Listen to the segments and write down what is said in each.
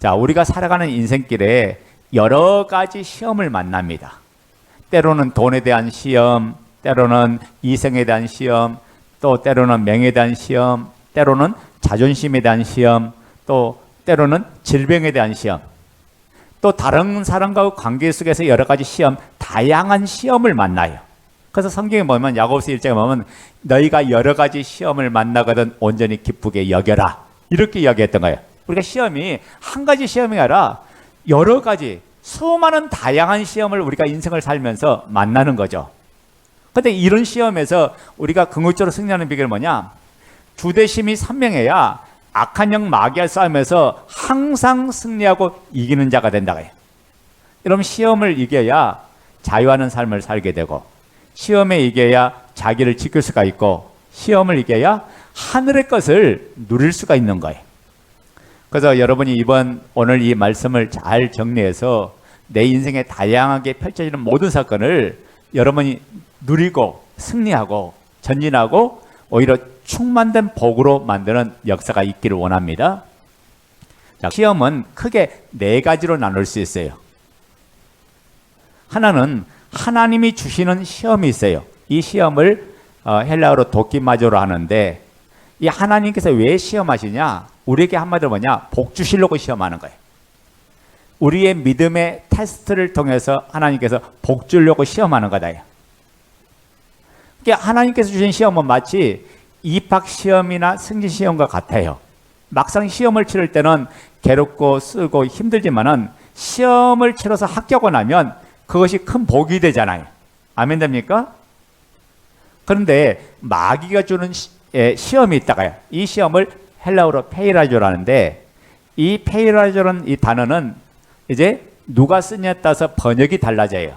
자, 우리가 살아가는 인생길에 여러 가지 시험을 만납니다. 때로는 돈에 대한 시험, 때로는 이성에 대한 시험, 또 때로는 명예에 대한 시험, 때로는 자존심에 대한 시험, 또 때로는 질병에 대한 시험, 또 다른 사람과의 관계 속에서 여러 가지 시험, 다양한 시험을 만나요. 그래서 성경에 보면 야고보서 1장에 보면 너희가 여러 가지 시험을 만나거든 온전히 기쁘게 여겨라, 이렇게 이야기했던 거예요. 우리가 시험이 한 가지 시험이 아니라 여러 가지 수많은 다양한 시험을 우리가 인생을 살면서 만나는 거죠. 그런데 이런 시험에서 우리가 궁극적으로 승리하는 비결은 뭐냐? 주대심이 선명해야 악한 영 마귀와 싸움에서 항상 승리하고 이기는 자가 된다. 여러분, 시험을 이겨야 자유하는 삶을 살게 되고, 시험에 이겨야 자기를 지킬 수가 있고, 시험을 이겨야 하늘의 것을 누릴 수가 있는 거예요. 그래서 여러분이 오늘 이 말씀을 잘 정리해서 내 인생에 다양하게 펼쳐지는 모든 사건을 여러분이 누리고 승리하고 전진하고 오히려 충만된 복으로 만드는 역사가 있기를 원합니다. 자, 시험은 크게 네 가지로 나눌 수 있어요. 하나는 하나님이 주시는 시험이 있어요. 이 시험을 헬라어로 도키마조로 하는데, 이 하나님께서 왜 시험하시냐? 우리에게 한마디로 뭐냐? 복 주시려고 시험하는 거예요. 우리의 믿음의 테스트를 통해서 하나님께서 복 주려고 시험하는 거다. 그러니까 하나님께서 주신 시험은 마치 입학시험이나 승진시험과 같아요. 막상 시험을 치를 때는 괴롭고 쓰고 힘들지만은 시험을 치러서 합격하고 나면 그것이 큰 복이 되잖아요. 아멘 됩니까? 그런데 마귀가 주는 시험이 있다가요. 이 시험을 헬라어로 페이라조라는데, 이 페이라조라는 이 단어는 이제 누가 쓰냐에 따라서 번역이 달라져요.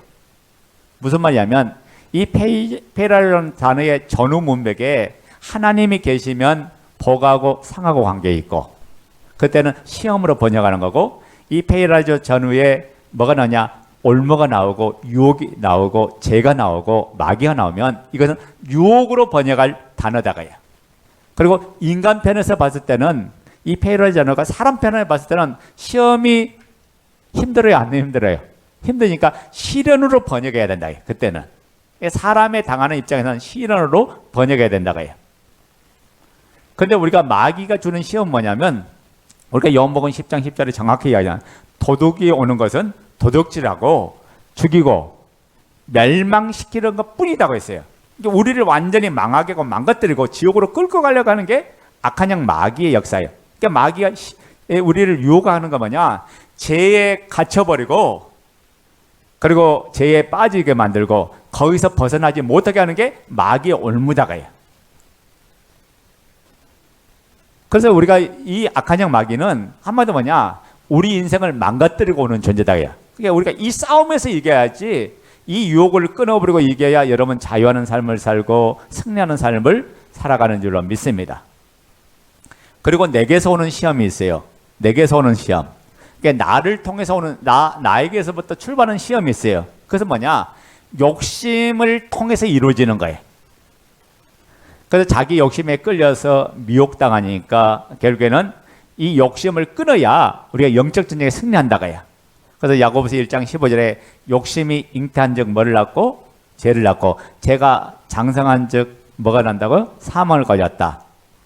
무슨 말이냐면 이 페이라조라는 단어의 전후 문맥에 하나님이 계시면 복하고 상하고 관계 있고, 그때는 시험으로 번역하는 거고, 이 페이라조 전후에 뭐가 나오냐? 올무가 나오고 유혹이 나오고 죄가 나오고 마귀가 나오면 이것은 유혹으로 번역할 단어다가요. 그리고 인간 편에서 봤을 때는 이 페이라조 단어가 사람 편에 봤을 때는 시험이 힘들어요, 안 힘들어요? 힘드니까 시련으로 번역해야 된다. 그때는 사람의 당하는 입장에서는 시련으로 번역해야 된다고요. 그런데 우리가 마귀가 주는 시험은 뭐냐면, 우리가 요한복음 10장 10절에 정확히 이야기하잖아요. 도둑이 오는 것은 도둑질하고 죽이고 멸망시키는 것 뿐이라고 했어요. 그러니까 우리를 완전히 망하게 하고 망가뜨리고 지옥으로 끌고 가려고 하는 게 악한 영 마귀의 역사예요. 그러니까 마귀가 우리를 유혹하는 거 뭐냐? 죄에 갇혀버리고, 그리고 죄에 빠지게 만들고 거기서 벗어나지 못하게 하는 게 마귀의 올무다가예요. 그래서 우리가 이 악한 영 마귀는 한마디로 뭐냐? 우리 인생을 망가뜨리고 오는 존재다예요. 그러니까 우리가 이 싸움에서 이겨야지, 이 유혹을 끊어버리고 이겨야 여러분 자유하는 삶을 살고 승리하는 삶을 살아가는 줄로 믿습니다. 그리고 내게서 오는 시험이 있어요. 내게서 오는 시험. 그러니까 나를 통해서 오는, 나에게서부터 출발하는 시험이 있어요. 그래서 뭐냐? 욕심을 통해서 이루어지는 거예요. 그래서 자기 욕심에 끌려서 미혹당하니까 결국에는 이 욕심을 끊어야 우리가 영적 전쟁에 승리한다고요. 그래서 야고보서 1장 15절에 욕심이 잉태한 즉 뭐를 낳고? 죄를 낳고, 죄가 장성한 즉 뭐가 난다고요? 사망을 가져왔다.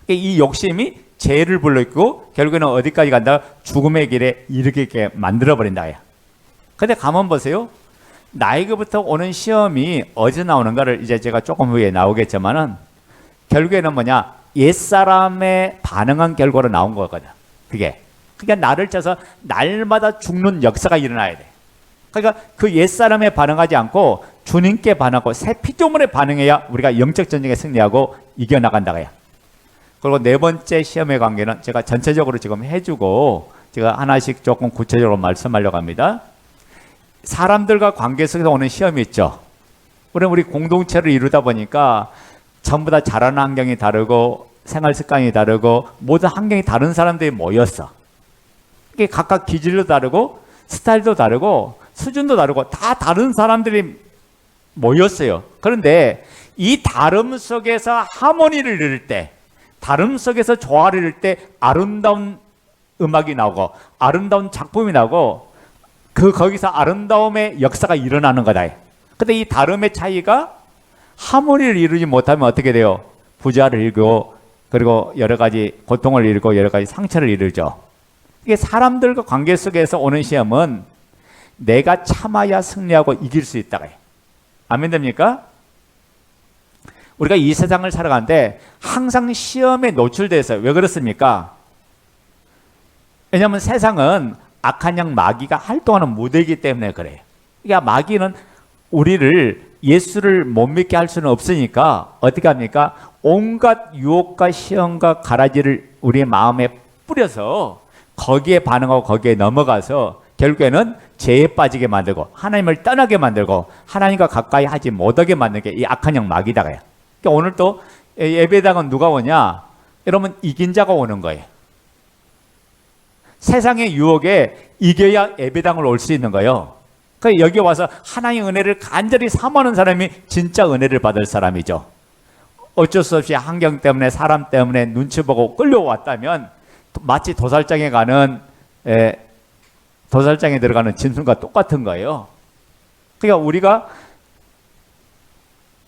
이 욕심이 죄를 불러일으키고 결국에는 어디까지 간다? 죽음의 길에 이르게 만들어버린다. 근데 가만 보세요. 나에게부터 오는 시험이 어디서 나오는가를 이제 제가 조금 후에 나오겠지만은, 결국에는 뭐냐? 옛사람의 반응한 결과로 나온 거거든. 그게. 그러니까 나를 쳐서 날마다 죽는 역사가 일어나야 돼. 그러니까 그 옛사람에 반응하지 않고 주님께 반응하고 새 피조물에 반응해야 우리가 영적 전쟁에 승리하고 이겨나간다고요. 그리고 네 번째 시험의 관계는 제가 전체적으로 지금 해주고 제가 하나씩 조금 구체적으로 말씀하려고 합니다. 사람들과 관계 속에서 오는 시험이 있죠. 우리 공동체를 이루다 보니까 전부 다 자라는 환경이 다르고 생활 습관이 다르고 모든 환경이 다른 사람들이 모였어. 이게 각각 기질도 다르고 스타일도 다르고 수준도 다르고 다 다른 사람들이 모였어요. 그런데 이 다름 속에서 하모니를 이룰 때, 다름 속에서 조화를 이룰 때 아름다운 음악이 나오고 아름다운 작품이 나오고 거기서 아름다움의 역사가 일어나는 거다. 근데 이 다름의 차이가 하모니를 이루지 못하면 어떻게 돼요? 부자를 일고 그리고 여러 가지 고통을 일고 여러 가지 상처를 이루죠. 이게 사람들과 관계 속에서 오는 시험은 내가 참아야 승리하고 이길 수 있다가 해요. 아멘 됩니까? 우리가 이 세상을 살아가는데 항상 시험에 노출돼서 왜 그렇습니까? 왜냐하면 세상은 악한 영 마귀가 활동하는 무대이기 때문에 그래요. 그러니까 마귀는 우리를 예수를 못 믿게 할 수는 없으니까 어떻게 합니까? 온갖 유혹과 시험과 가라지를 우리의 마음에 뿌려서 거기에 반응하고 거기에 넘어가서 결국에는 죄에 빠지게 만들고 하나님을 떠나게 만들고 하나님과 가까이 하지 못하게 만드는 게 이 악한 영 마귀다가요. 그러니까 오늘 또 예배당은 누가 오냐? 여러분 이긴 자가 오는 거예요. 세상의 유혹에 이겨야 예배당을 올 수 있는 거예요. 그러니까 여기 와서 하나님의 은혜를 간절히 사모하는 사람이 진짜 은혜를 받을 사람이죠. 어쩔 수 없이 환경 때문에 사람 때문에 눈치 보고 끌려왔다면 마치 도살장에 들어가는 짐승과 똑같은 거예요. 그러니까 우리가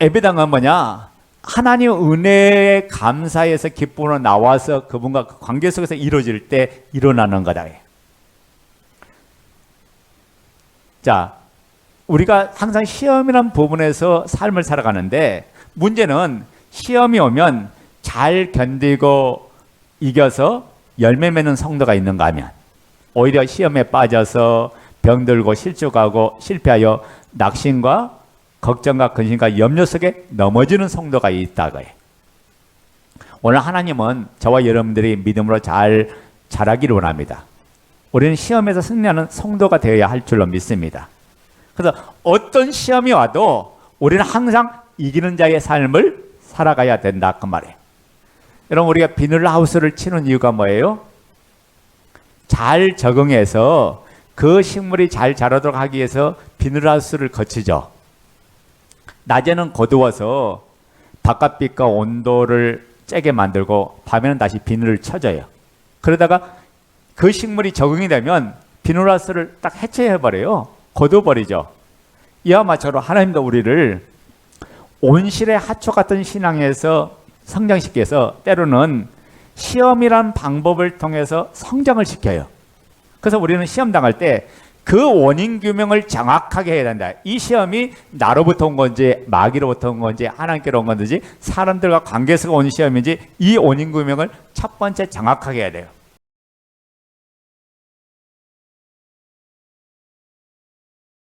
예배당은 뭐냐? 하나님의 은혜에 감사해서 기쁨으로 나와서 그분과 그 관계 속에서 이루어질 때 일어나는 거다. 자, 우리가 항상 시험이라는 부분에서 삶을 살아가는데 문제는 시험이 오면 잘 견디고 이겨서 열매 맺는 성도가 있는가 하면 오히려 시험에 빠져서 병들고 실족하고 실패하여 낙심과 걱정과 근심과 염려 속에 넘어지는 성도가 있다고 해요. 오늘 하나님은 저와 여러분들이 믿음으로 잘 자라기를 원합니다. 우리는 시험에서 승리하는 성도가 되어야 할 줄로 믿습니다. 그래서 어떤 시험이 와도 우리는 항상 이기는 자의 삶을 살아가야 된다 그 말이에요. 여러분 우리가 비닐하우스를 치는 이유가 뭐예요? 잘 적응해서 그 식물이 잘 자라도록 하기 위해서 비닐하우스를 거치죠. 낮에는 거두어서 바깥빛과 온도를 쬐게 만들고 밤에는 다시 비닐을 쳐줘요. 그러다가 그 식물이 적응이 되면 비닐하우스를 딱 해체해버려요. 거둬버리죠. 이와 마찬가지로 하나님도 우리를 온실의 하초 같은 신앙에서 성장시켜서 때로는 시험이란 방법을 통해서 성장을 시켜요. 그래서 우리는 시험 당할 때 그 원인 규명을 정확하게 해야 된다. 이 시험이 나로부터 온 건지 마귀로부터 온 건지 하나님께로 온 건지 사람들과 관계에서 온 시험인지 이 원인 규명을 첫 번째 정확하게 해야 돼요.